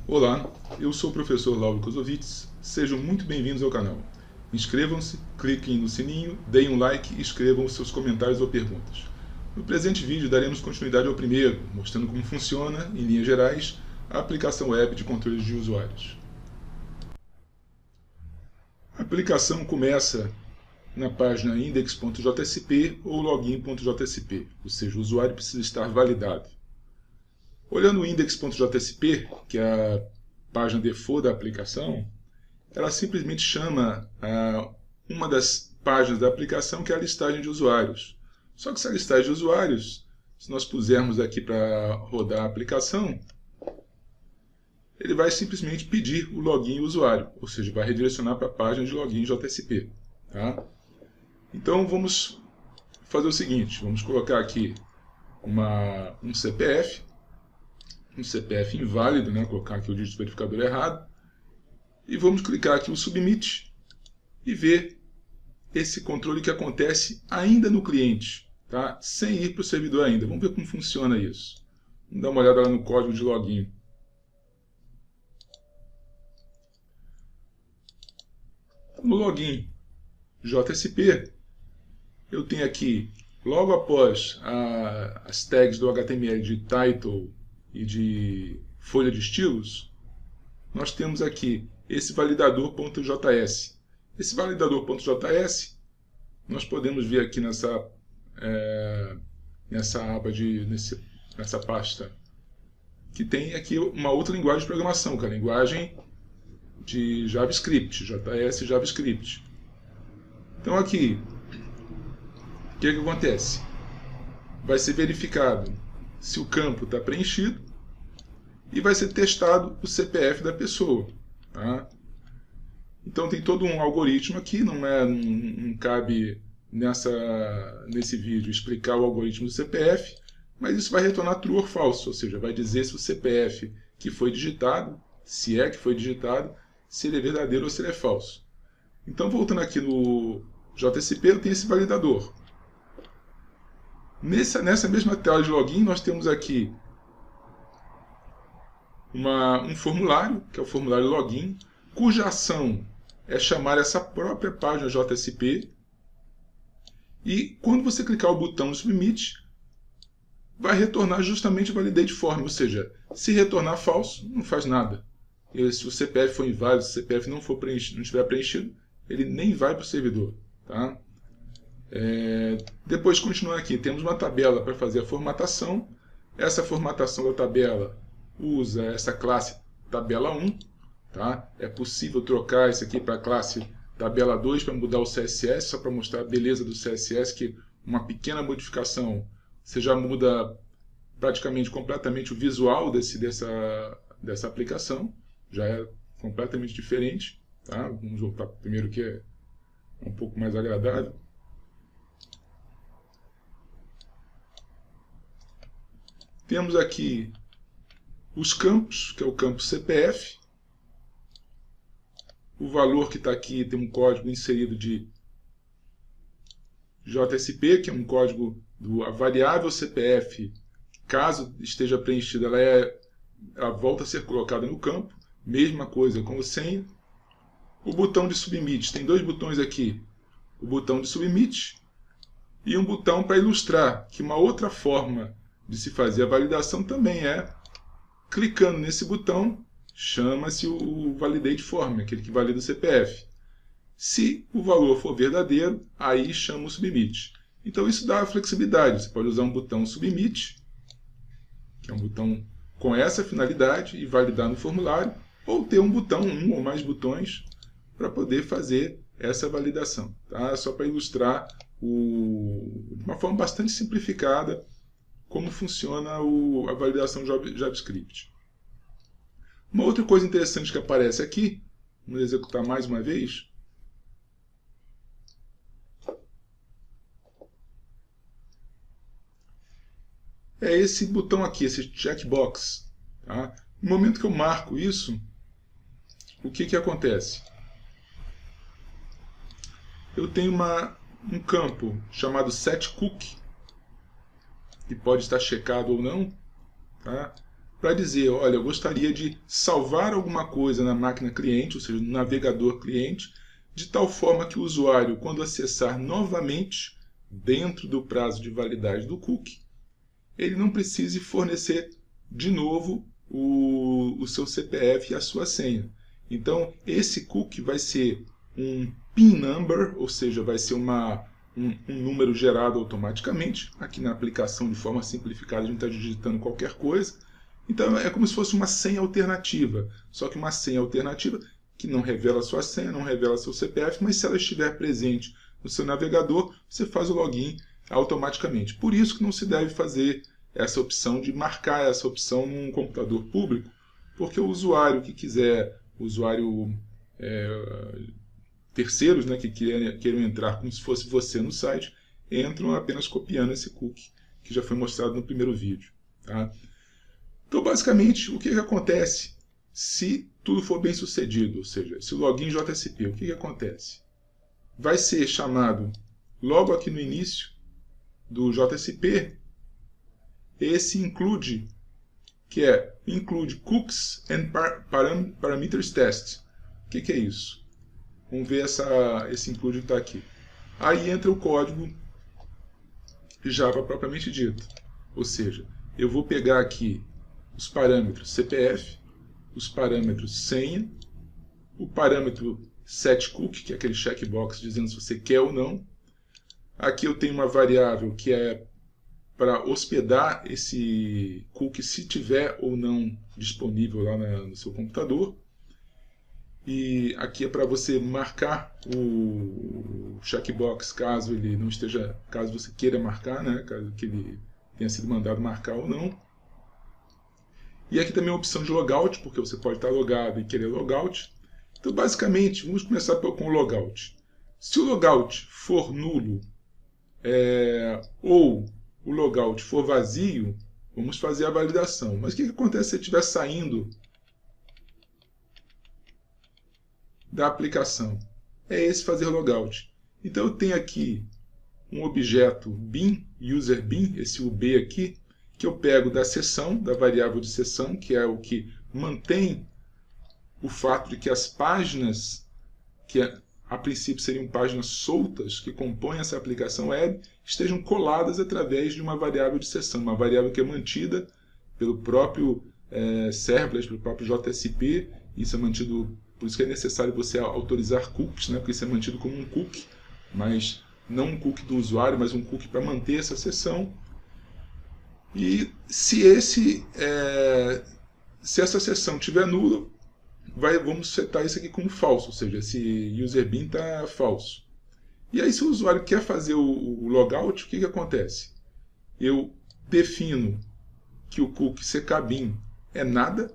Olá, eu sou o professor Lauro Kozovitz, sejam muito bem-vindos ao canal. Inscrevam-se, cliquem no sininho, deem um like e escrevam os seus comentários ou perguntas. No presente vídeo daremos continuidade ao primeiro, mostrando como funciona, em linhas gerais, a aplicação web de controle de usuários. A aplicação começa na página index.jsp ou login.jsp, ou seja, o usuário precisa estar validado. Olhando o index.jsp, que é a página default da aplicação, ela simplesmente chama uma das páginas da aplicação, que é a listagem de usuários. Só que essa listagem de usuários, se nós pusermos aqui para rodar a aplicação, ele vai simplesmente pedir o login usuário, ou seja, vai redirecionar para a página de login JSP. Tá? Então vamos fazer o seguinte, vamos colocar aqui um CPF inválido, né? Colocar aqui o dígito verificador errado, e vamos clicar aqui o Submit e ver esse controle que acontece ainda no cliente, tá? Sem ir para o servidor ainda. Vamos ver como funciona isso. Vamos dar uma olhada lá no código de login. No login JSP, eu tenho aqui, logo após as tags do HTML de title e de folha de estilos, nós temos aqui esse validador.js. Esse validador.js, nós podemos ver aqui nessa aba, nessa pasta, que tem aqui uma outra linguagem de programação, que é a linguagem de JavaScript, JS JavaScript. Então aqui, o que acontece? Vai ser verificado se o campo está preenchido e vai ser testado o CPF da pessoa. Tá? Então tem todo um algoritmo aqui, não cabe nesse vídeo explicar o algoritmo do CPF, mas isso vai retornar true ou falso, ou seja, vai dizer se o CPF que foi digitado, se é que foi digitado, se ele é verdadeiro ou se ele é falso. Então voltando aqui no JSP, eu tenho esse validador. Nessa mesma tela de login, nós temos aqui um formulário, que é o formulário login, cuja ação é chamar essa própria página JSP. E quando você clicar o botão Submit, vai retornar justamente o validate form, ou seja, se retornar falso, não faz nada. E se o CPF for inválido, se o CPF não estiver preenchido, ele nem vai para o servidor. Tá? Depois, continuando aqui, temos uma tabela para fazer a formatação. Essa formatação da tabela usa essa classe tabela 1. Tá? É possível trocar isso aqui para a classe tabela 2 para mudar o CSS, só para mostrar a beleza do CSS, que uma pequena modificação você já muda praticamente completamente o visual dessa aplicação. Já é completamente diferente. Tá? Vamos voltar primeiro, que é um pouco mais agradável. Temos aqui os campos, que é o campo CPF. O valor que está aqui tem um código inserido de JSP, que é um código a variável CPF. Caso esteja preenchida, ela volta a ser colocada no campo. Mesma coisa com o senha. O botão de Submit, tem dois botões aqui. O botão de Submit e um botão para ilustrar que uma outra forma de se fazer a validação também é clicando nesse botão, chama-se o Validate Form, aquele que valida o CPF. Se o valor for verdadeiro, aí chama o Submit. Então isso dá flexibilidade. Você pode usar um botão Submit, que é um botão com essa finalidade, e validar no formulário, ou ter um botão, um ou mais botões, para poder fazer essa validação. Tá? Só para ilustrar de uma forma bastante simplificada como funciona a validação JavaScript. Uma outra coisa interessante que aparece aqui, vamos executar mais uma vez, é esse botão aqui, esse checkbox. Tá? No momento que eu marco isso, o que acontece? Eu tenho um campo chamado setCookie, que pode estar checado ou não. Tá? para dizer, olha, eu gostaria de salvar alguma coisa na máquina cliente, ou seja, no navegador cliente, de tal forma que o usuário, quando acessar novamente, dentro do prazo de validade do cookie, ele não precise fornecer de novo o seu CPF e a sua senha. Então, esse cookie vai ser um PIN number, ou seja, vai ser um número gerado automaticamente. Aqui na aplicação, de forma simplificada, a gente está digitando qualquer coisa. Então, é como se fosse uma senha alternativa. Só que uma senha alternativa que não revela a sua senha, não revela seu CPF, mas se ela estiver presente no seu navegador, você faz o login automaticamente. Por isso que não se deve fazer essa opção de marcar essa opção num computador público, porque o usuário que quiser, terceiros, né, que queiram entrar como se fosse você no site, entram apenas copiando esse cookie, que já foi mostrado no primeiro vídeo. Tá? Então, basicamente, o que acontece se tudo for bem sucedido, ou seja, se o login JSP, o que acontece? Vai ser chamado logo aqui no início do JSP esse include, que é include cookies and parameters test. O que é isso? Vamos ver esse include que está aqui. Aí entra o código Java propriamente dito. Ou seja, eu vou pegar aqui os parâmetros CPF, os parâmetros senha, o parâmetro setCookie, que é aquele checkbox dizendo se você quer ou não. Aqui eu tenho uma variável que é para hospedar esse cookie se tiver ou não disponível lá no seu computador. E aqui é para você marcar o checkbox caso ele não esteja, caso você queira marcar, né, caso que ele tenha sido mandado marcar ou não. E aqui também a opção de logout, porque você pode estar logado e querer logout. Então, basicamente, vamos começar com o logout. Se o logout for nulo ou o logout for vazio, vamos fazer a validação. Mas o que acontece se você estiver saindo da aplicação? É esse fazer logout. Então eu tenho aqui um objeto bin, user bin, esse UB aqui, que eu pego da seção, da variável de seção, que é o que mantém o fato de que as páginas, que a princípio seriam páginas soltas que compõem essa aplicação web, estejam coladas através de uma variável de seção, uma variável que é mantida pelo próprio serverless, pelo próprio JSP. Isso é mantido, por isso que é necessário você autorizar cookies, né? Porque isso é mantido como um cookie, mas não um cookie do usuário, mas um cookie para manter essa seção. E se essa seção estiver nula, vamos setar isso aqui como falso, ou seja, esse user bin está falso. E aí, se o usuário quer fazer o logout, o que acontece? Eu defino que o cookie ckbin é nada,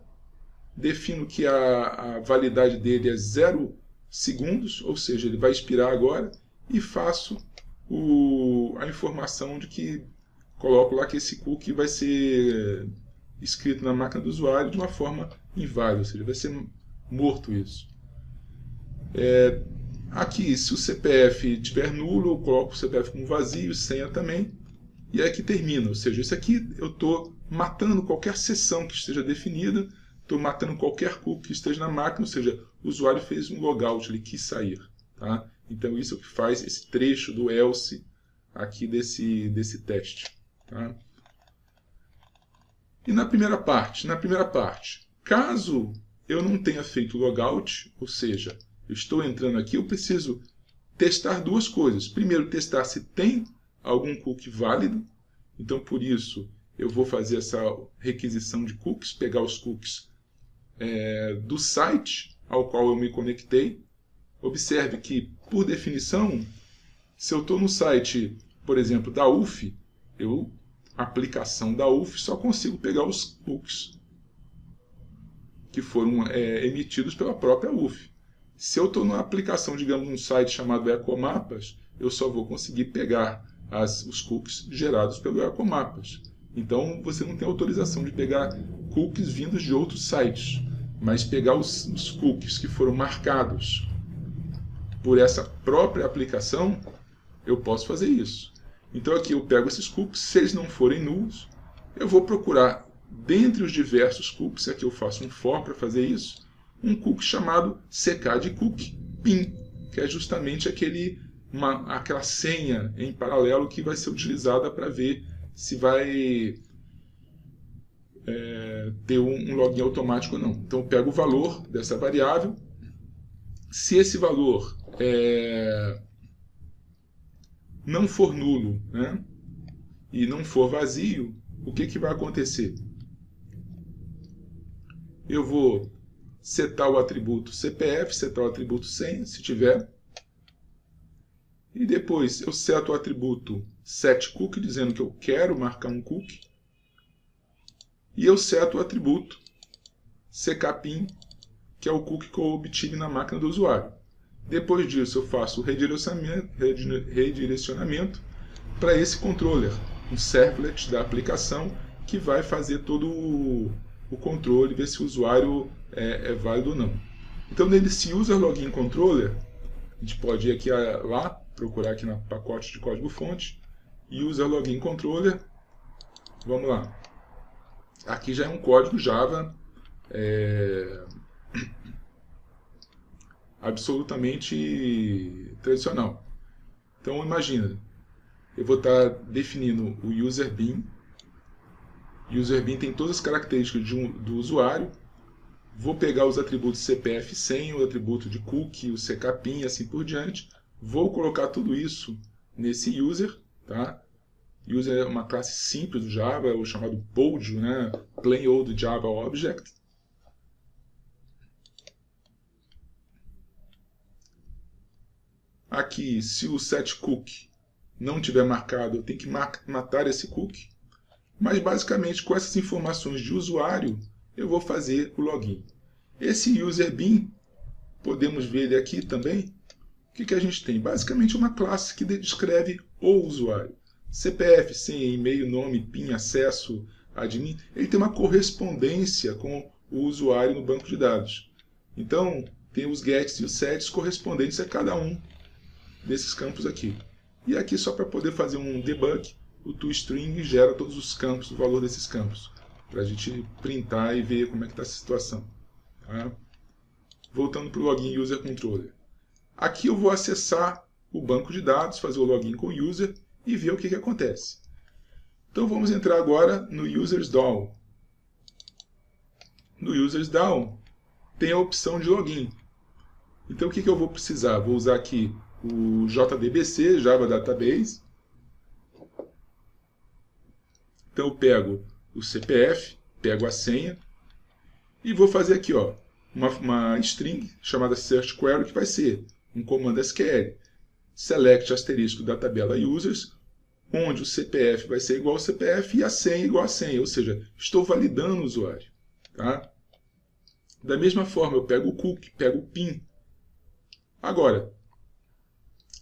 defino que a validade dele é 0 segundos, ou seja, ele vai expirar agora, e faço a informação de que coloco lá que esse cookie vai ser escrito na máquina do usuário de uma forma inválida, ou seja, vai ser morto isso. Aqui, se o CPF estiver nulo, eu coloco o CPF como vazio, senha também, e aqui termina. Ou seja, isso aqui eu estou matando qualquer seção que esteja definida, estou matando qualquer cookie que esteja na máquina, ou seja, o usuário fez um logout, ele quis sair. Tá? Então isso é o que faz esse trecho do else aqui desse teste. Tá? E na primeira parte, caso eu não tenha feito logout, ou seja, eu estou entrando aqui, eu preciso testar duas coisas. Primeiro, testar se tem algum cookie válido. Então, por isso, eu vou fazer essa requisição de cookies, pegar os cookies do site ao qual eu me conectei. Observe que, por definição, se eu estou no site, por exemplo, da UF, a aplicação da UF, só consigo pegar os cookies que foram emitidos pela própria UF. Se eu estou numa aplicação, digamos, num site chamado Ecomapas, eu só vou conseguir pegar os cookies gerados pelo Ecomapas. Então, você não tem autorização de pegar cookies vindos de outros sites, mas pegar os cookies que foram marcados por essa própria aplicação, eu posso fazer isso. Então, aqui eu pego esses cookies, se eles não forem nulos, eu vou procurar dentre os diversos cookies, aqui eu faço um for para fazer isso, um cookie chamado ckdcookie pin, que é justamente aquela senha em paralelo que vai ser utilizada para ver se vai ter um login automático ou não. Então eu pego o valor dessa variável. Se esse valor não for nulo, né, e não for vazio, o que vai acontecer? Eu vou setar o atributo CPF, setar o atributo senha, se tiver. E depois eu seto o atributo setCookie, dizendo que eu quero marcar um cookie. E eu seto o atributo ckPin, que é o cookie que eu obtive na máquina do usuário. Depois disso eu faço o redirecionamento para esse controller, um servlet da aplicação que vai fazer todo o controle, ver se o usuário é válido ou não. Então nesse user login controller, a gente pode ir aqui lá, procurar aqui no pacote de código-fonte, user login controller, vamos lá. Aqui já é um código Java absolutamente tradicional. Então imagina, eu vou estar definindo o user bin. O user bin tem todas as características do usuário. Vou pegar os atributos CPF senha, o atributo de cookie, o ckPin e assim por diante. Vou colocar tudo isso nesse user, tá? User é uma classe simples do Java, o chamado POJ, né? Plain Old Java Object. Aqui, se o setCookie não tiver marcado, eu tenho que matar esse cookie. Mas basicamente com essas informações de usuário, eu vou fazer o login. Esse user bin, podemos ver ele aqui também. O que a gente tem? Basicamente uma classe que descreve o usuário. CPF, senha, e-mail, nome, PIN, acesso, admin. Ele tem uma correspondência com o usuário no banco de dados. Então, tem os gets e os sets correspondentes a cada um desses campos aqui. E aqui, só para poder fazer um debug, o toString gera todos os campos, o valor desses campos, para a gente printar e ver como é que está a situação. Tá? Voltando para o login user controller. Aqui eu vou acessar o banco de dados, fazer o login com o user e ver o que acontece. Então vamos entrar agora no Users DAO. No Users DAO tem a opção de login. Então o que eu vou precisar? Vou usar aqui o JDBC, Java Database. Então eu pego o CPF, pego a senha e vou fazer aqui uma string chamada search query, que vai ser um comando SQL. Select asterisco da tabela users, onde o CPF vai ser igual ao CPF e a senha igual a senha, ou seja, estou validando o usuário. Tá? Da mesma forma, eu pego o cookie, pego o PIN. Agora,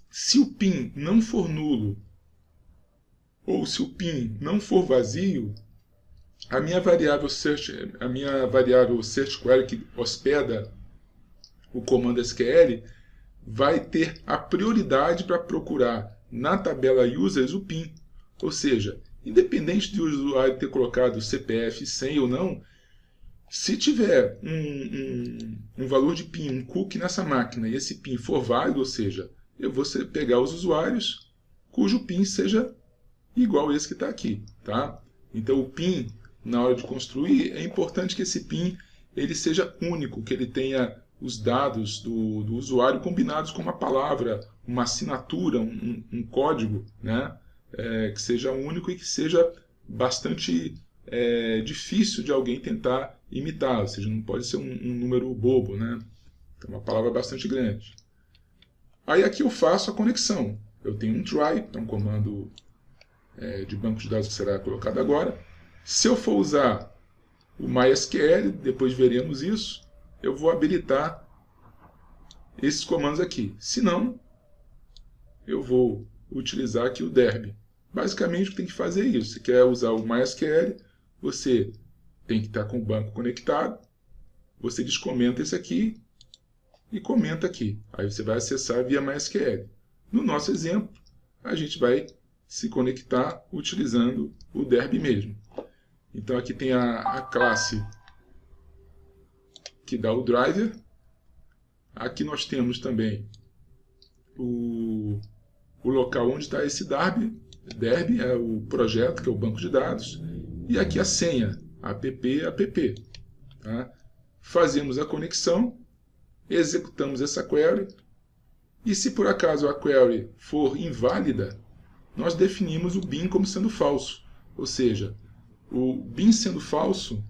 se o PIN não for nulo, ou se o PIN não for vazio, a minha variável search query, que hospeda o comando SQL, vai ter a prioridade para procurar na tabela users o PIN. Ou seja, independente de o usuário ter colocado CPF, senha ou não, se tiver um valor de PIN, um cookie nessa máquina, e esse PIN for válido, ou seja, eu vou pegar os usuários cujo PIN seja igual a esse que está aqui. Tá? Então o PIN, na hora de construir, é importante que esse PIN ele seja único, que ele tenha os dados do usuário combinados com uma palavra, uma assinatura, um código, né? Que seja único e que seja bastante difícil de alguém tentar imitar, ou seja, não pode ser um número bobo, né? É uma palavra bastante grande. Aí aqui eu faço a conexão. Eu tenho um try, é um comando de banco de dados que será colocado agora. Se eu for usar o MySQL, depois veremos isso, eu vou habilitar esses comandos aqui. Se não, eu vou utilizar aqui o derb. Basicamente, o que tem que fazer é isso. Você quer usar o MySQL, você tem que estar com o banco conectado, você descomenta esse aqui e comenta aqui. Aí você vai acessar via MySQL. No nosso exemplo, a gente vai se conectar utilizando o derb mesmo. Então aqui tem a classe que dá o driver. Aqui nós temos também o local onde está esse Derby, é o projeto, que é o banco de dados. E aqui a senha, app. Tá? Fazemos a conexão, executamos essa query. E se por acaso a query for inválida, nós definimos o bin como sendo falso. Ou seja, o bin sendo falso,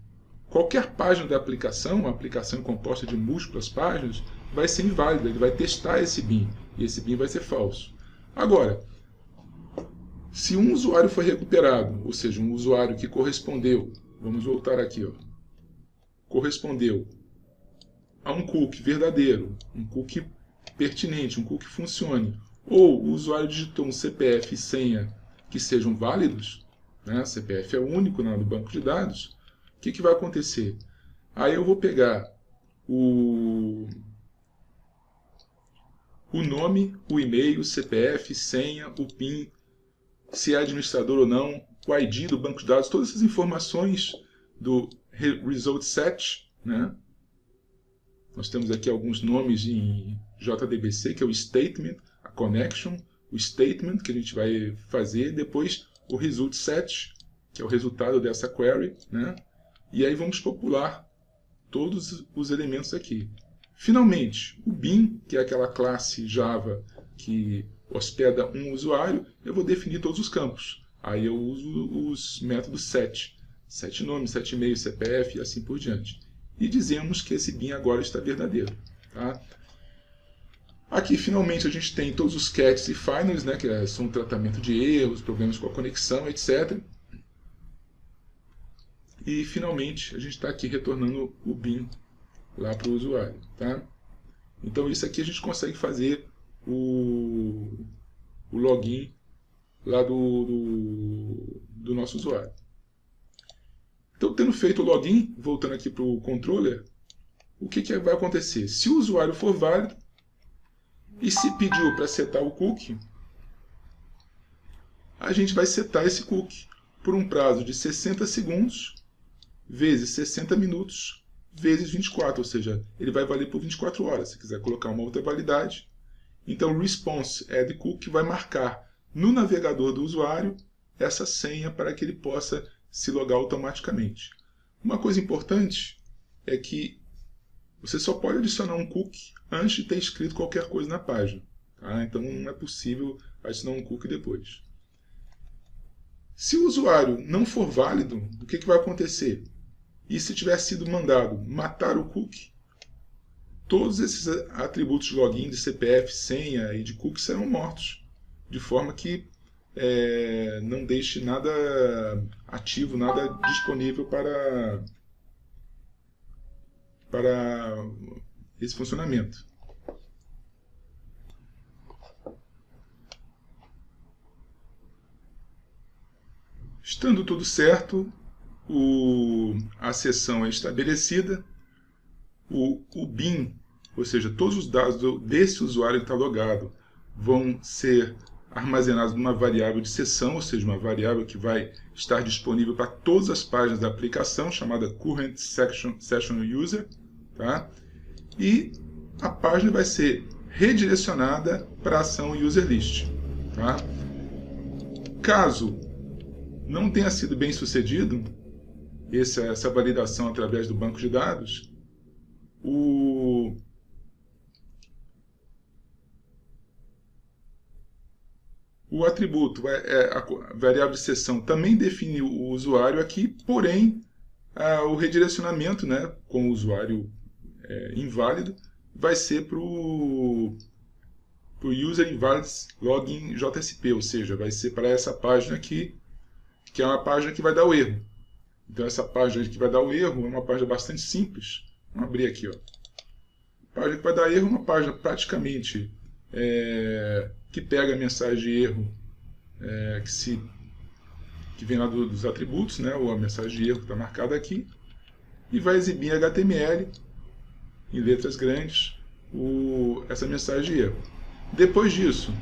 qualquer página da aplicação, uma aplicação composta de múltiplas páginas, vai ser inválida. Ele vai testar esse bin, e esse bin vai ser falso. Agora, se um usuário foi recuperado, ou seja, um usuário que correspondeu, vamos voltar aqui, ó, correspondeu a um cookie verdadeiro, um cookie pertinente, um cookie que funcione, ou o usuário digitou um CPF e senha que sejam válidos, né? CPF é único no banco de dados, o que vai acontecer? Aí eu vou pegar o nome, o e-mail, o CPF, senha, o PIN, se é administrador ou não, o ID do banco de dados, todas essas informações do Result Set, né? Nós temos aqui alguns nomes em JDBC, que é o Statement, a Connection, o Statement que a gente vai fazer, depois o Result Set, que é o resultado dessa query, né? E aí vamos popular todos os elementos aqui. Finalmente, o bin, que é aquela classe Java que hospeda um usuário, eu vou definir todos os campos. Aí eu uso os métodos set. Set nome, set e-mail, CPF e assim por diante. E dizemos que esse bin agora está verdadeiro. Tá? Aqui, finalmente, a gente tem todos os catches e finals, né, que são o tratamento de erros, problemas com a conexão, etc. E, finalmente, a gente está aqui retornando o bin lá para o usuário. Tá? Então, isso aqui a gente consegue fazer o login lá do nosso usuário. Então, tendo feito o login, voltando aqui para o controller, o que vai acontecer? Se o usuário for válido e se pediu para setar o cookie, a gente vai setar esse cookie por um prazo de 60 segundos vezes 60 minutos vezes 24, ou seja, ele vai valer por 24 horas. Se quiser colocar uma outra validade, então o response add cookie vai marcar no navegador do usuário essa senha para que ele possa se logar automaticamente. Uma coisa importante é que você só pode adicionar um cookie antes de ter escrito qualquer coisa na página. Tá? Então não é possível adicionar um cookie depois. Se o usuário não for válido, o que vai acontecer? E se tiver sido mandado matar o cookie, todos esses atributos de login, de CPF, senha e de cookie serão mortos, de forma que não deixe nada ativo, nada disponível para esse funcionamento. Estando tudo certo, a sessão é estabelecida, o bin, ou seja, todos os dados desse usuário que está logado vão ser armazenados numa variável de sessão, ou seja, uma variável que vai estar disponível para todas as páginas da aplicação, chamada Current Session User, tá? E a página vai ser redirecionada para a ação UserList. Tá? Caso não tenha sido bem sucedido essa validação através do banco de dados, o atributo, a variável de sessão, também define o usuário aqui, porém, o redirecionamento, né, com o usuário inválido vai ser para o User Invalids Login JSP, ou seja, vai ser para essa página aqui, que é uma página que vai dar o erro. Então, essa página que vai dar o erro é uma página bastante simples. Vamos abrir aqui. Ó. A página que vai dar erro é uma página praticamente que pega a mensagem de erro que vem lá dos atributos, né, ou a mensagem de erro que está marcada aqui, e vai exibir em HTML, em letras grandes, essa mensagem de erro. Depois disso,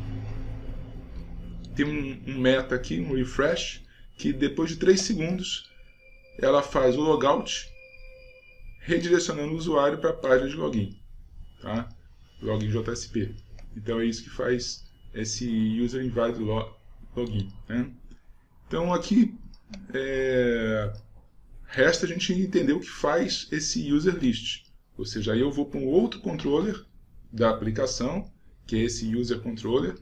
tem um meta aqui, um refresh, que depois de 3 segundos ela faz o logout, redirecionando o usuário para a página de login, tá? Login JSP. Então é isso que faz esse user invalid login, né? Então aqui resta a gente entender o que faz esse user list. Ou seja, aí eu vou para um outro controller da aplicação, que é esse user controller.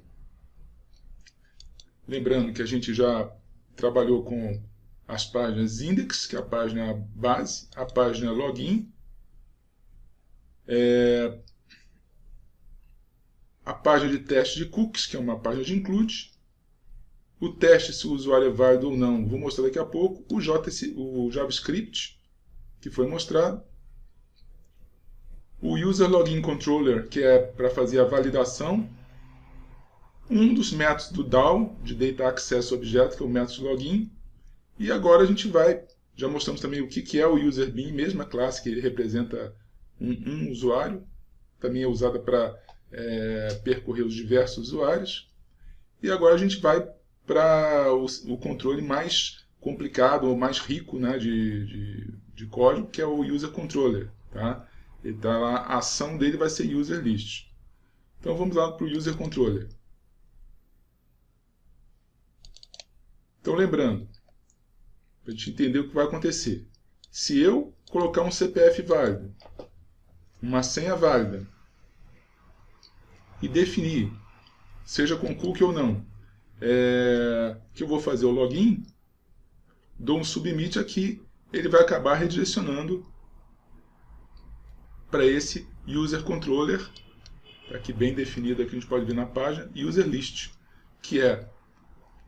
Lembrando que a gente já trabalhou com as páginas index, que é a página base, a página login, a página de teste de cookies, que é uma página de include, o teste se o usuário é válido ou não, vou mostrar daqui a pouco, o JavaScript, que foi mostrado, o User Login Controller, que é para fazer a validação, um dos métodos do DAO, de Data Access Object, que é o método de login, e agora a gente já mostramos também o que é o User Bean, mesma classe que ele representa um usuário, também é usada para percorrer os diversos usuários, e agora a gente vai para o controle mais complicado ou mais rico, né, de código, que é o User Controller, tá? Ele tá lá, a ação dele vai ser User List. Então vamos lá para o User Controller. Então lembrando, para a gente entender o que vai acontecer. Se eu colocar um CPF válido, uma senha válida, e definir, seja com cookie ou não, que eu vou fazer o login, dou um submit aqui, ele vai acabar redirecionando para esse User Controller, aqui bem definido, aqui a gente pode ver na página, User List, que é,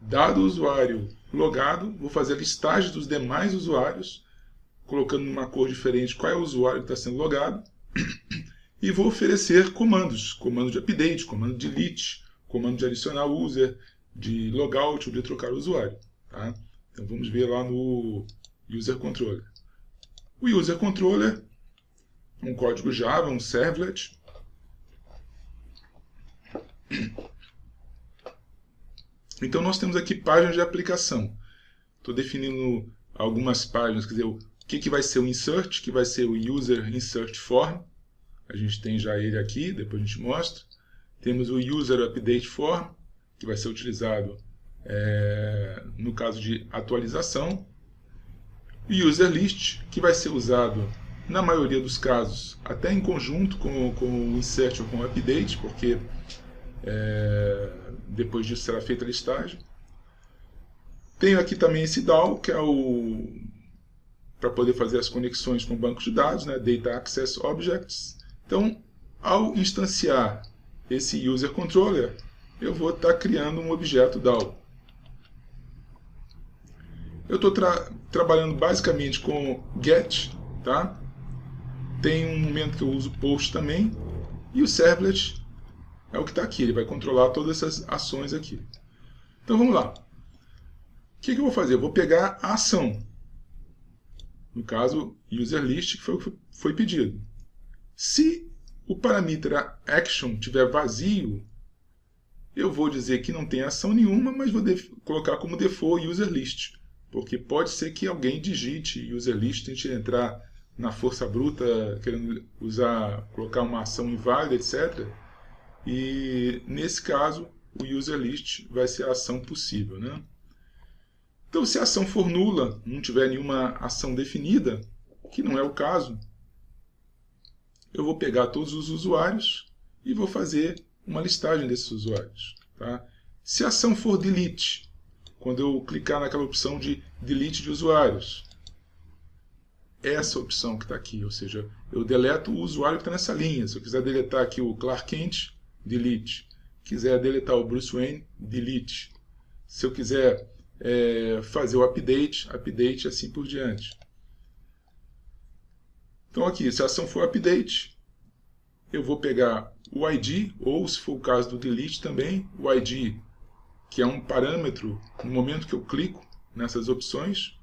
dado o usuário logado, vou fazer a listagem dos demais usuários, colocando numa cor diferente qual é o usuário que está sendo logado, e vou oferecer comandos, comando de update, comando de delete, comando de adicionar user, de logout ou de trocar o usuário. Tá? Então vamos ver lá no User Controller. O User Controller, um código Java, um servlet. Então nós temos aqui páginas de aplicação. Estou definindo algumas páginas, quer dizer, o que vai ser o insert, que vai ser o User Insert Form. A gente tem já ele aqui, depois a gente mostra. Temos o User Update Form, que vai ser utilizado no caso de atualização. E User List, que vai ser usado na maioria dos casos, até em conjunto com o Insert ou com o Update, porque depois disso será feita a listagem. Tenho aqui também esse DAO, que é para poder fazer as conexões com bancos de dados, né, Data Access Objects. Então, ao instanciar esse User Controller, eu vou estar criando um objeto DAO. Eu estou trabalhando basicamente com GET, tá? Tem um momento que eu uso POST também, e o Servlet é o que está aqui, ele vai controlar todas essas ações aqui. Então vamos lá. O que eu vou fazer? Eu vou pegar a ação, no caso, User List, que foi pedido. Se o parâmetro action estiver vazio, eu vou dizer que não tem ação nenhuma, mas vou colocar como default User List, porque pode ser que alguém digite User List, tente entrar na força bruta, querendo colocar uma ação inválida, etc. E nesse caso, o User List vai ser a ação possível, né? Então, se a ação for nula, não tiver nenhuma ação definida, que não é o caso, eu vou pegar todos os usuários e vou fazer uma listagem desses usuários. Tá? Se a ação for delete, quando eu clicar naquela opção de delete de usuários, essa opção que está aqui, ou seja, eu deleto o usuário que está nessa linha. Se eu quiser deletar aqui o Clark Kent, delete. Quiser deletar o Bruce Wayne, delete. Se eu quiser fazer o update e assim por diante. Então aqui, se a ação for update, eu vou pegar o ID, ou se for o caso do delete também, o ID, que é um parâmetro no momento que eu clico nessas opções.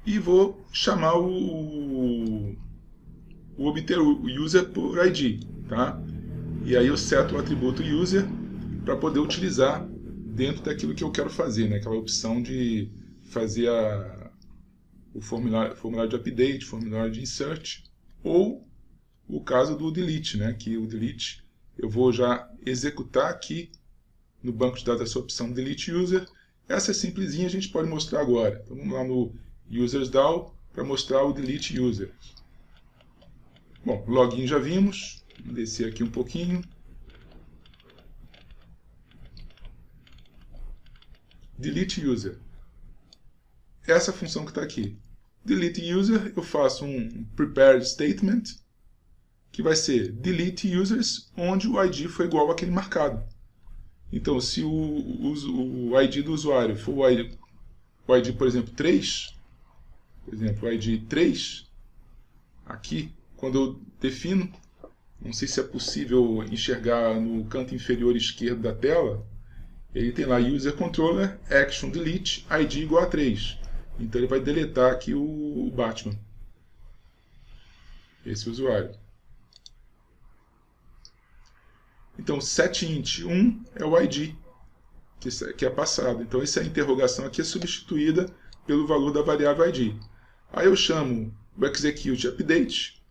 E vou chamar o obter o user por ID. Tá? E aí eu seto o atributo user para poder utilizar dentro daquilo que eu quero fazer, né? Aquela opção de fazer o formulário de update, formulário de insert, ou o caso do delete, né? Que o delete eu vou já executar aqui no banco de dados essa opção delete user. Essa é simplesinha, a gente pode mostrar agora. Então vamos lá no UsersDAO para mostrar o delete user. Bom, login já vimos, vou descer aqui um pouquinho. Delete user. Essa função que está aqui. Delete user, eu faço um prepared statement, que vai ser delete users, onde o ID foi igual àquele marcado. Então, se o ID do usuário for o ID, por exemplo, 3, o ID 3, aqui, quando eu defino, não sei se é possível enxergar no canto inferior esquerdo da tela, ele tem lá user controller, action delete, ID igual a 3. Então ele vai deletar aqui o Batman, esse usuário. Então setInt 1 é o ID, que é passado. Então essa interrogação aqui é substituída pelo valor da variável ID. Aí eu chamo o execute update,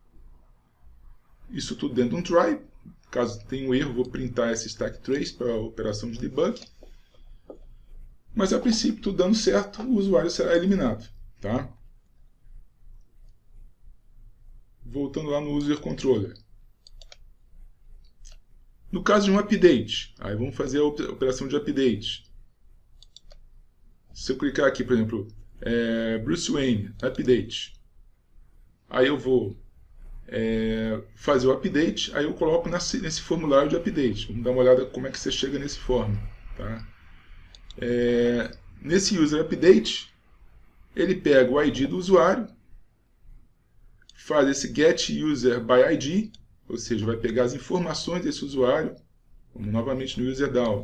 isso tudo dentro de um try. Caso tenha um erro, vou printar esse stack trace para a operação de debug. Mas a princípio, tudo dando certo, o usuário será eliminado. Tá? Voltando lá no user controller. No caso de um update, aí vamos fazer a operação de update. Se eu clicar aqui, por exemplo, Bruce Wayne, update. Aí eu vou fazer o update, aí eu coloco nesse formulário de update. Vamos dar uma olhada como é que você chega nesse form. Tá? Nesse user update, ele pega o ID do usuário, faz esse get user by ID, ou seja, vai pegar as informações desse usuário. Vamos novamente no UserDAO.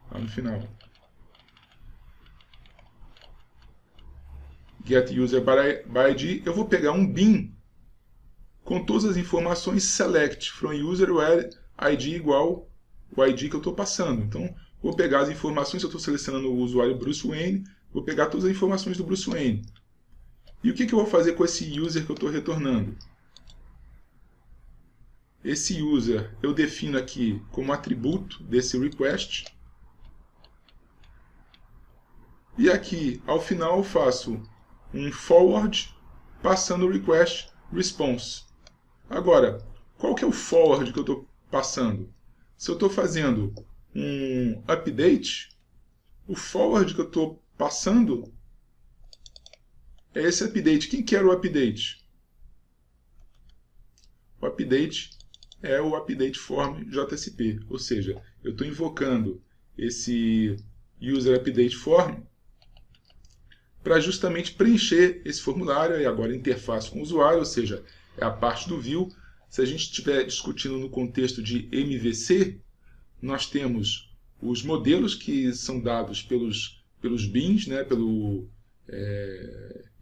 Lá no final. Get user by ID, eu vou pegar um bin com todas as informações select from user where ID igual o ID que eu estou passando. Então, vou pegar as informações, eu estou selecionando o usuário Bruce Wayne, vou pegar todas as informações do Bruce Wayne. E o que eu vou fazer com esse user que eu estou retornando? Esse user eu defino aqui como atributo desse request. E aqui, ao final, eu faço um forward passando o request response. Agora, qual que é o forward que eu estou passando? Se eu estou fazendo um update, o forward que eu estou passando é esse update. Quem quer o update? O update é o update form JSP, ou seja, eu estou invocando esse user update form para justamente preencher esse formulário e agora interface com o usuário, ou seja, é a parte do view. Se a gente estiver discutindo no contexto de MVC, nós temos os modelos que são dados pelos bins, né, pelo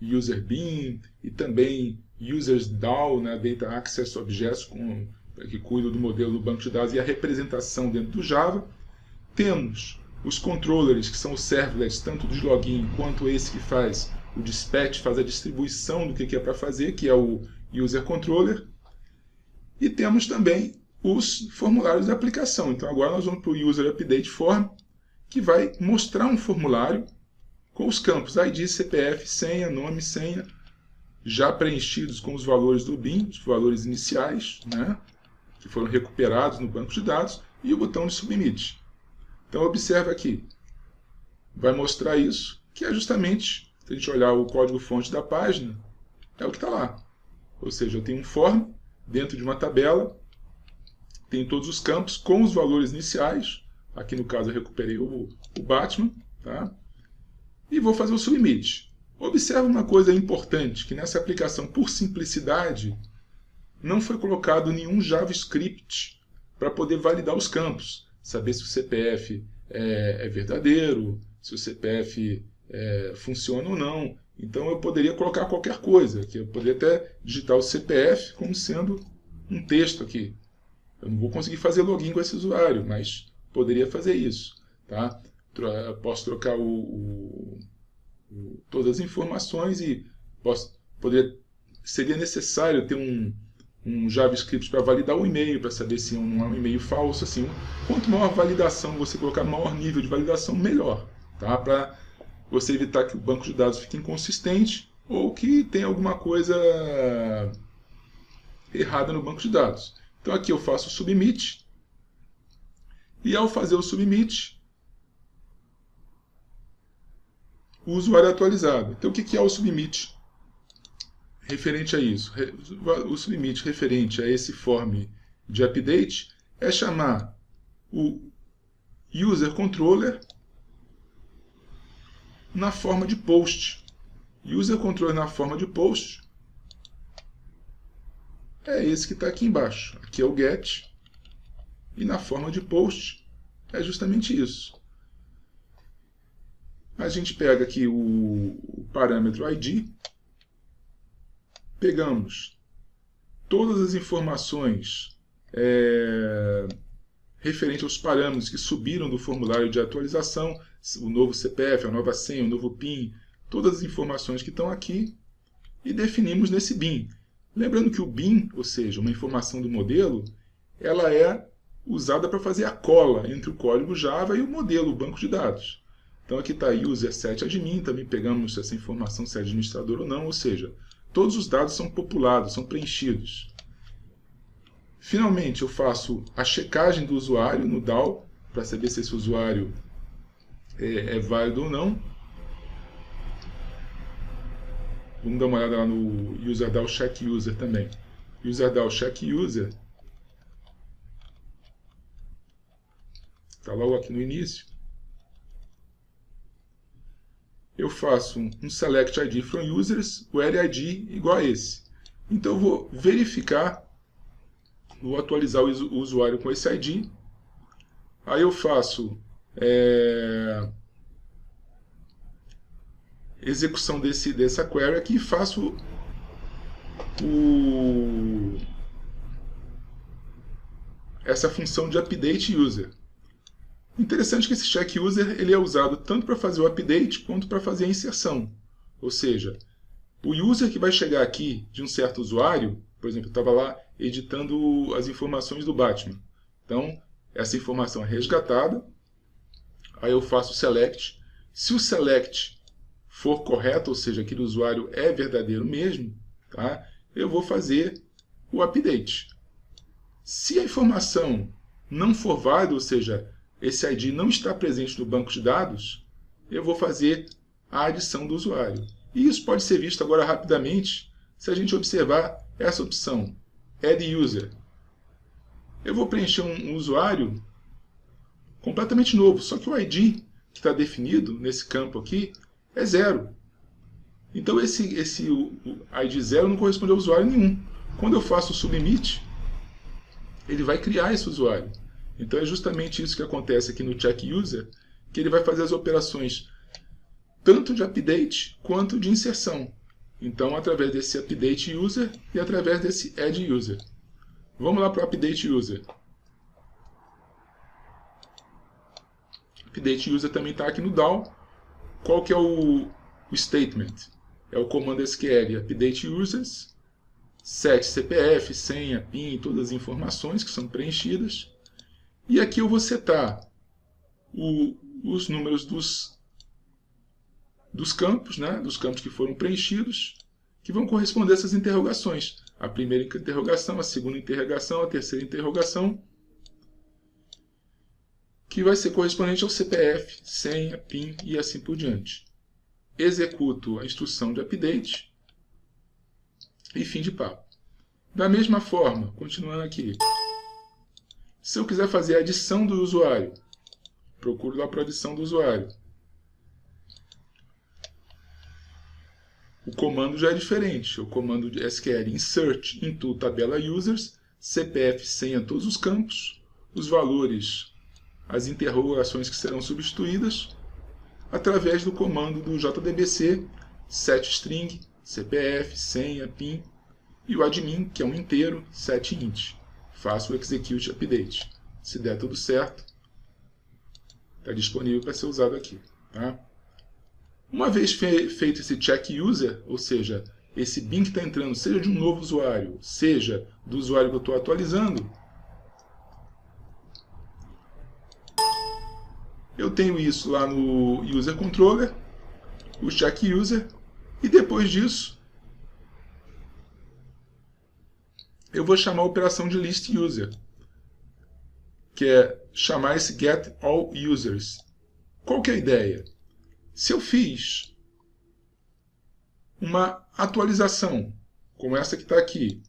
user bin e também users DAO, né, Data Access Objects, que cuida do modelo do banco de dados e a representação dentro do Java. Temos os controllers, que são os servlets, tanto dos login quanto esse que faz o dispatch, faz a distribuição do que é para fazer, que é o user controller. E temos também os formulários da aplicação. Então agora nós vamos para o User Update Form, que vai mostrar um formulário com os campos ID, CPF, senha, nome, senha, já preenchidos com os valores do BIM, os valores iniciais, né, que foram recuperados no banco de dados, e o botão de Submit. Então observa aqui, vai mostrar isso, que é justamente, se a gente olhar o código-fonte da página, é o que está lá. Ou seja, eu tenho um form dentro de uma tabela, tem todos os campos com os valores iniciais. Aqui no caso eu recuperei o Batman, tá? E vou fazer o submit. Observa uma coisa importante, que nessa aplicação, por simplicidade, não foi colocado nenhum JavaScript para poder validar os campos. Saber se o CPF é verdadeiro, se o CPF funciona ou não. Então eu poderia colocar qualquer coisa, que eu poderia até digitar o CPF como sendo um texto aqui. Eu não vou conseguir fazer login com esse usuário, mas poderia fazer isso. Tá? Posso trocar todas as informações e seria necessário ter um JavaScript para validar o e-mail, para saber se não é um e-mail falso. Assim. Quanto maior a validação você colocar, maior nível de validação, melhor. Tá? Para você evitar que o banco de dados fique inconsistente ou que tenha alguma coisa errada no banco de dados. Então aqui eu faço o submit, e ao fazer o submit, o usuário é atualizado. Então o que é o submit referente a isso? O submit referente a esse form de update é chamar o user controller na forma de post. User controller na forma de post é esse que está aqui embaixo. Aqui é o get, e na forma de post é justamente isso. A gente pega aqui o parâmetro ID, pegamos todas as informações referente aos parâmetros que subiram do formulário de atualização, o novo CPF, a nova senha, o novo PIN, todas as informações que estão aqui, e definimos nesse bin. Lembrando que o bin, ou seja, uma informação do modelo, ela é usada para fazer a cola entre o código Java e o modelo, o banco de dados. Então aqui está user set admin, também pegamos essa informação se é administrador ou não, ou seja, todos os dados são populados, são preenchidos. Finalmente eu faço a checagem do usuário no DAO, para saber se esse usuário é válido ou não. Vamos dar uma olhada lá no UserDAO Check User também. UserDAO Check User está logo aqui no início. Eu faço um Select ID from Users, where ID igual a esse. Então eu vou verificar, vou atualizar o usuário com esse ID. Aí eu faço execução dessa query aqui e faço essa função de update user. Interessante que esse check user ele é usado tanto para fazer o update quanto para fazer a inserção. Ou seja, o user que vai chegar aqui de um certo usuário, por exemplo, eu estava lá editando as informações do Batman. Então, essa informação é resgatada, aí eu faço o select. Se o select for correto, ou seja, aquele usuário é verdadeiro mesmo, tá? Eu vou fazer o update. Se a informação não for válida, ou seja, esse ID não está presente no banco de dados, eu vou fazer a adição do usuário. E isso pode ser visto agora rapidamente se a gente observar essa opção, Add User. Eu vou preencher um usuário completamente novo, só que o ID que está definido nesse campo aqui é 0. Então esse ID 0 não corresponde a usuário nenhum. Quando eu faço o submit, ele vai criar esse usuário. Então é justamente isso que acontece aqui no Check User, que ele vai fazer as operações tanto de update quanto de inserção. Então através desse Update User e através desse Add User. Vamos lá para o Update User. Update User também está aqui no DAO. Qual que é o statement? É o comando SQL Update Users, set CPF, senha, PIN, todas as informações que são preenchidas. E aqui eu vou setar os números dos campos, né? Dos campos que foram preenchidos, que vão corresponder a essas interrogações. A primeira interrogação, a segunda interrogação, a terceira interrogação, que vai ser correspondente ao CPF, senha, PIN e assim por diante. Executo a instrução de update e fim de papo. Da mesma forma, continuando aqui, se eu quiser fazer a adição do usuário, procuro lá para a adição do usuário. O comando já é diferente. O comando de SQL insert into tabela users, CPF, senha, todos os campos, os valores, as interrogações que serão substituídas, através do comando do JDBC, setString, CPF, senha, PIN, e o admin, que é um inteiro, setInt. faço o execute update. Se der tudo certo, está disponível para ser usado aqui. Tá? Uma vez feito esse check user, ou seja, esse bin que está entrando, seja de um novo usuário, seja do usuário que eu estou atualizando, eu tenho isso lá no user controller, o check user, e depois disso eu vou chamar a operação de list user, que é chamar esse get all users. Qual que é a ideia? Se eu fiz uma atualização, como essa que está aqui,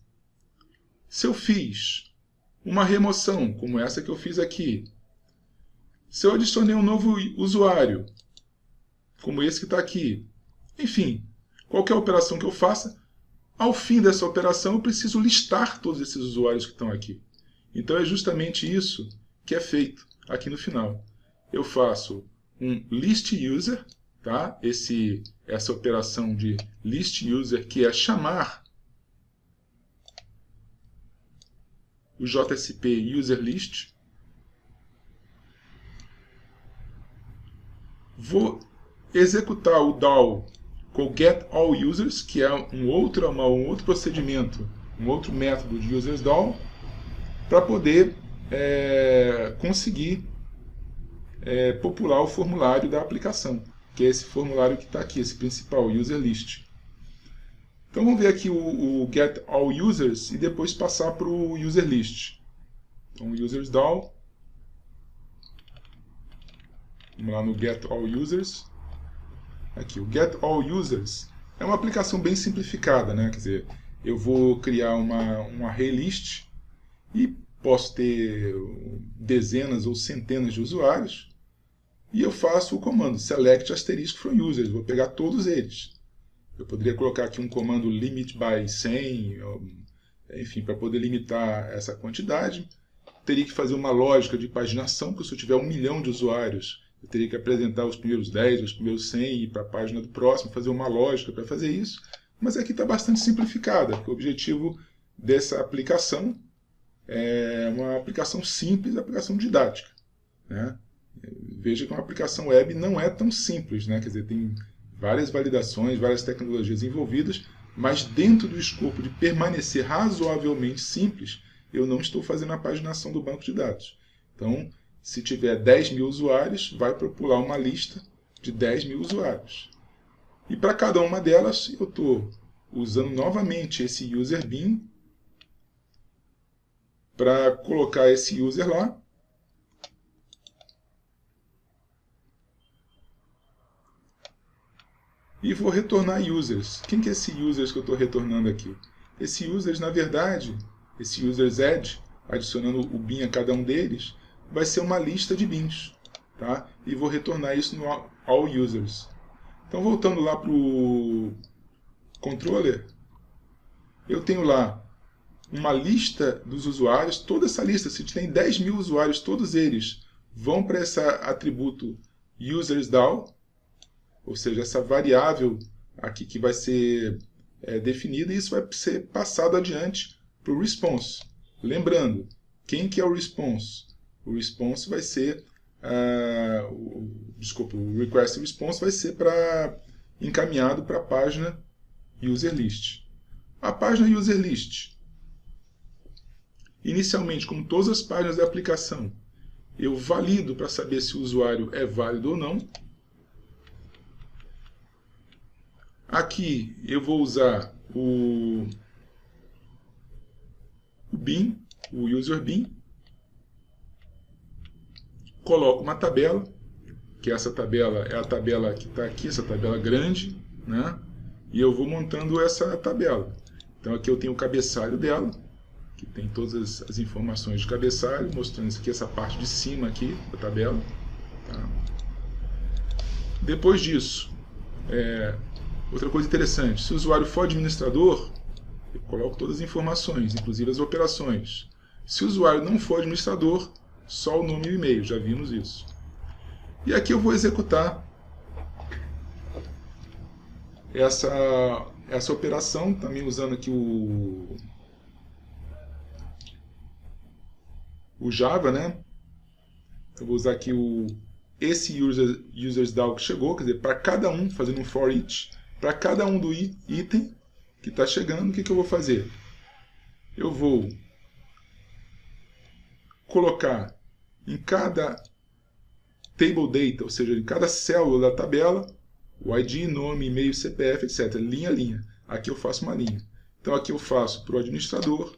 se eu fiz uma remoção, como essa que eu fiz aqui, se eu adicionei um novo usuário, como esse que está aqui, enfim, qualquer operação que eu faça, ao fim dessa operação eu preciso listar todos esses usuários que estão aqui. Então é justamente isso que é feito aqui no final. Eu faço um list user, tá? Essa operação de list user, que é chamar o JSP user list. Vou executar o DAO com get all users, que é um outro procedimento, um outro método de users DAO, para poder conseguir popular o formulário da aplicação, que é esse formulário que está aqui, esse principal, user list. Então vamos ver aqui o get all users e depois passar para o user list. Então users DAO, vamos lá no get all users. Aqui, o get all users é uma aplicação bem simplificada, né? Quer dizer, eu vou criar um array list e posso ter dezenas ou centenas de usuários, e eu faço o comando select asterisk from users, vou pegar todos eles. Eu poderia colocar aqui um comando limit by 100, enfim, para poder limitar essa quantidade. Teria que fazer uma lógica de paginação, porque se eu tiver 1 milhão de usuários, eu teria que apresentar os primeiros 10, os primeiros 100 e ir para a página do próximo, fazer uma lógica para fazer isso. Mas aqui está bastante simplificada, porque o objetivo dessa aplicação é uma aplicação simples, aplicação didática, né? Veja que uma aplicação web não é tão simples, né? Quer dizer, tem várias validações, várias tecnologias envolvidas, mas dentro do escopo de permanecer razoavelmente simples, eu não estou fazendo a paginação do banco de dados. Então, se tiver 10 mil usuários, vai popular uma lista de 10 mil usuários. E para cada uma delas, eu estou usando novamente esse user bin para colocar esse user lá. E vou retornar users. Quem que é esse users que eu estou retornando aqui? Esse users, na verdade, esse users add, adicionando o bin a cada um deles, vai ser uma lista de bins. Tá? E vou retornar isso no all users. Então, voltando lá para o controller, eu tenho lá uma lista dos usuários. Toda essa lista, se tem 10 mil usuários, todos eles vão para esse atributo UsersDAO, ou seja, essa variável aqui que vai ser definida, e isso vai ser passado adiante para o response. Lembrando, quem que é o response? O response vai ser, o request response vai ser encaminhado para a página user list. A página user list, inicialmente, como todas as páginas da aplicação, eu valido para saber se o usuário é válido ou não. Aqui eu vou usar o bin, o user bin. Coloco uma tabela, que essa tabela é a tabela que está aqui, essa tabela grande, né? E eu vou montando essa tabela. Então aqui eu tenho o cabeçalho dela, que tem todas as informações de cabeçalho, mostrando isso aqui, essa parte de cima aqui da tabela. Tá? Depois disso, outra coisa interessante, se o usuário for administrador, eu coloco todas as informações, inclusive as operações. Se o usuário não for administrador, só o nome e o e-mail, já vimos isso. E aqui eu vou executar essa operação, também usando aqui o o Java, né? Eu vou usar aqui esse usersDAO que chegou, quer dizer, para cada um, fazendo um for each, para cada um do item que está chegando, o que eu vou fazer? Eu vou colocar em cada table data, ou seja, em cada célula da tabela, o ID, nome, e-mail, CPF, etc. Linha a linha. Aqui eu faço uma linha. Então aqui eu faço para o administrador,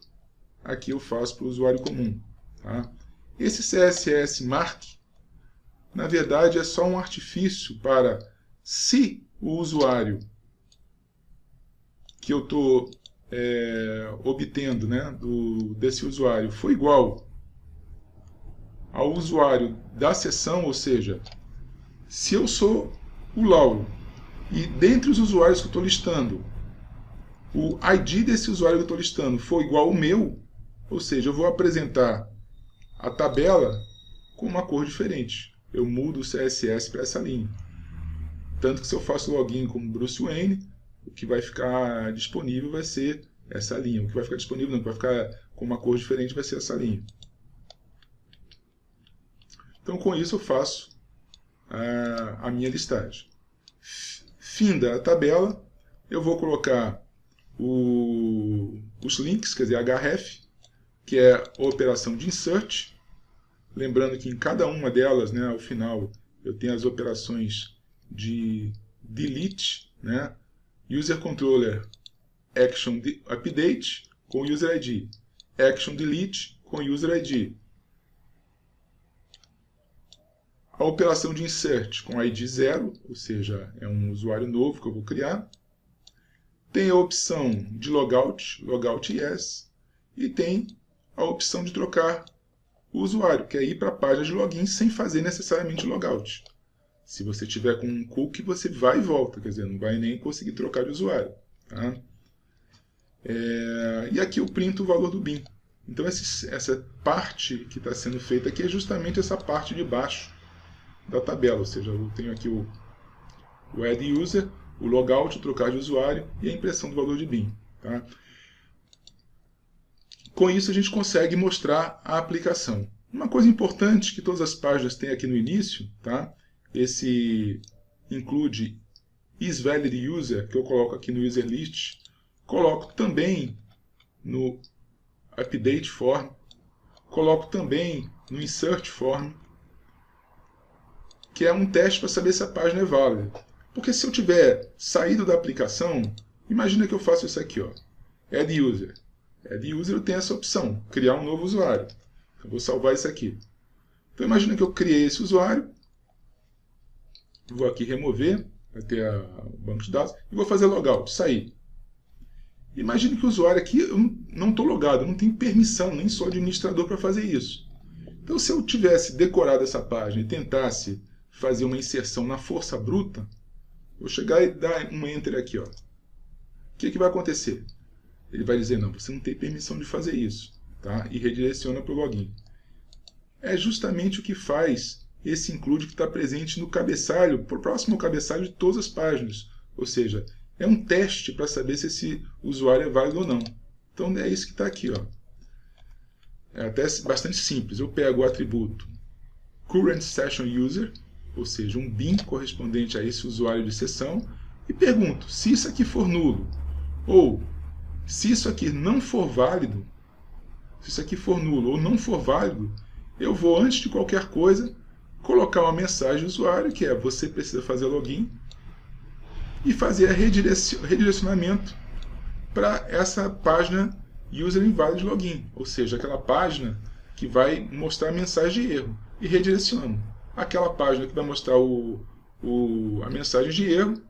aqui eu faço para o usuário comum. Tá? Esse CSS Mark, na verdade, é só um artifício para, se o usuário que eu estou obtendo, né, desse usuário for igual ao usuário da sessão, ou seja, se eu sou o Lauro e dentre os usuários que eu estou listando, o ID desse usuário que eu estou listando for igual ao meu, ou seja, eu vou apresentar a tabela com uma cor diferente. Eu mudo o CSS para essa linha. Tanto que se eu faço login como Bruce Wayne, o que vai ficar disponível vai ser essa linha. O que vai ficar disponível, não, o que vai ficar com uma cor diferente vai ser essa linha. Então, com isso, eu faço a minha listagem. Finda a tabela, eu vou colocar os links, quer dizer, href, que é a operação de insert. Lembrando que em cada uma delas, né, ao final, eu tenho as operações de delete, né, user controller action update com user ID, action delete com user ID. A operação de insert com ID 0, ou seja, é um usuário novo que eu vou criar. Tem a opção de logout, logout yes, e tem a opção de trocar o usuário, que é ir para a página de login sem fazer necessariamente logout. Se você tiver com um cookie, você vai e volta, quer dizer, não vai nem conseguir trocar de usuário. Tá? E aqui eu printo o valor do bin. Então essa parte que está sendo feita aqui é justamente essa parte de baixo da tabela, ou seja, eu tenho aqui o add user, o logout, o trocar de usuário e a impressão do valor de bin. Tá? Com isso a gente consegue mostrar a aplicação. Uma coisa importante que todas as páginas têm aqui no início, tá? Esse include isValidUser, que eu coloco aqui no user list, coloco também no update form, coloco também no insert form, que é um teste para saber se a página é válida. Porque se eu tiver saído da aplicação, imagina que eu faço isso aqui, ó, add user. Add user eu tenho essa opção, criar um novo usuário. Eu vou salvar isso aqui. Então imagina que eu criei esse usuário, vou aqui remover, vai ter o banco de dados, e vou fazer logout, sair. Imagine que o usuário aqui, eu não estou logado, eu não tenho permissão, nem sou administrador para fazer isso. Então se eu tivesse decorado essa página e tentasse fazer uma inserção na força bruta, vou chegar e dar um enter aqui, ó. O que vai acontecer? Ele vai dizer, não, você não tem permissão de fazer isso, tá? E redireciona para o login. É justamente o que faz esse include que está presente no cabeçalho, próximo ao cabeçalho de todas as páginas. Ou seja, é um teste para saber se esse usuário é válido ou não. Então é isso que está aqui, ó. É até bastante simples. Eu pego o atributo current session user, ou seja, um bin correspondente a esse usuário de sessão, e pergunto se isso aqui for nulo, ou se isso aqui não for válido, se isso aqui for nulo ou não for válido, eu vou, antes de qualquer coisa, colocar uma mensagem do usuário, que é você precisa fazer login, e fazer redirecionamento para essa página user invalid login, ou seja, aquela página que vai mostrar a mensagem de erro, e redireciono. Aquela página que vai mostrar a mensagem de erro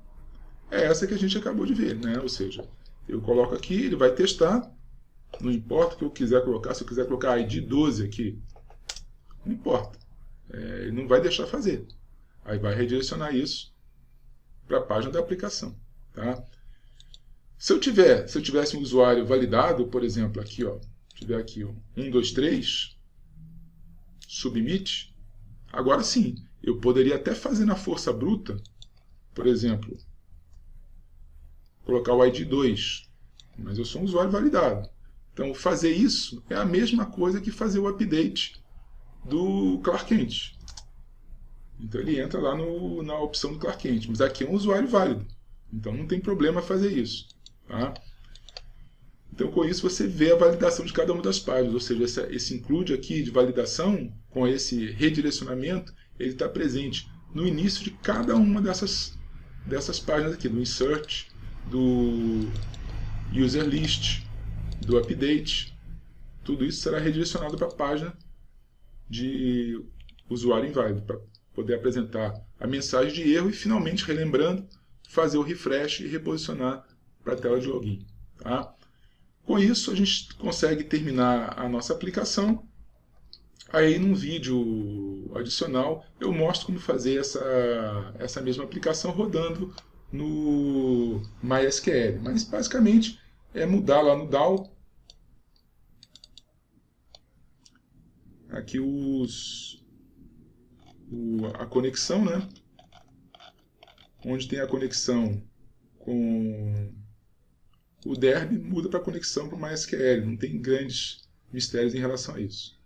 é essa que a gente acabou de ver, né? Ou seja, eu coloco aqui, ele vai testar, não importa o que eu quiser colocar, se eu quiser colocar ID 12 aqui, não importa, ele não vai deixar fazer. Aí vai redirecionar isso para a página da aplicação. Tá? Se eu tivesse um usuário validado, por exemplo, aqui, ó, tiver aqui 1, 2, 3, submit, agora sim, eu poderia até fazer na força bruta, por exemplo, colocar o ID 2, mas eu sou um usuário validado. Então, fazer isso é a mesma coisa que fazer o update do Clark Kent. Então, ele entra lá na opção do Clark Kent. Mas aqui é um usuário válido. Então, não tem problema fazer isso. Tá? Então, com isso, você vê a validação de cada uma das páginas. Ou seja, esse include aqui de validação, com esse redirecionamento, ele está presente no início de cada uma dessas páginas aqui, do insert, do user list, do update. Tudo isso será redirecionado para a página de usuário inválido, para poder apresentar a mensagem de erro e, finalmente, relembrando, fazer o refresh e reposicionar para a tela de login. Tá? Com isso, a gente consegue terminar a nossa aplicação. Aí, num vídeo adicional, eu mostro como fazer essa mesma aplicação rodando no MySQL. Mas, basicamente, é mudar lá no DAO aqui a conexão, né? Onde tem a conexão com o Derby, muda para a conexão para o MySQL. Não tem grandes mistérios em relação a isso.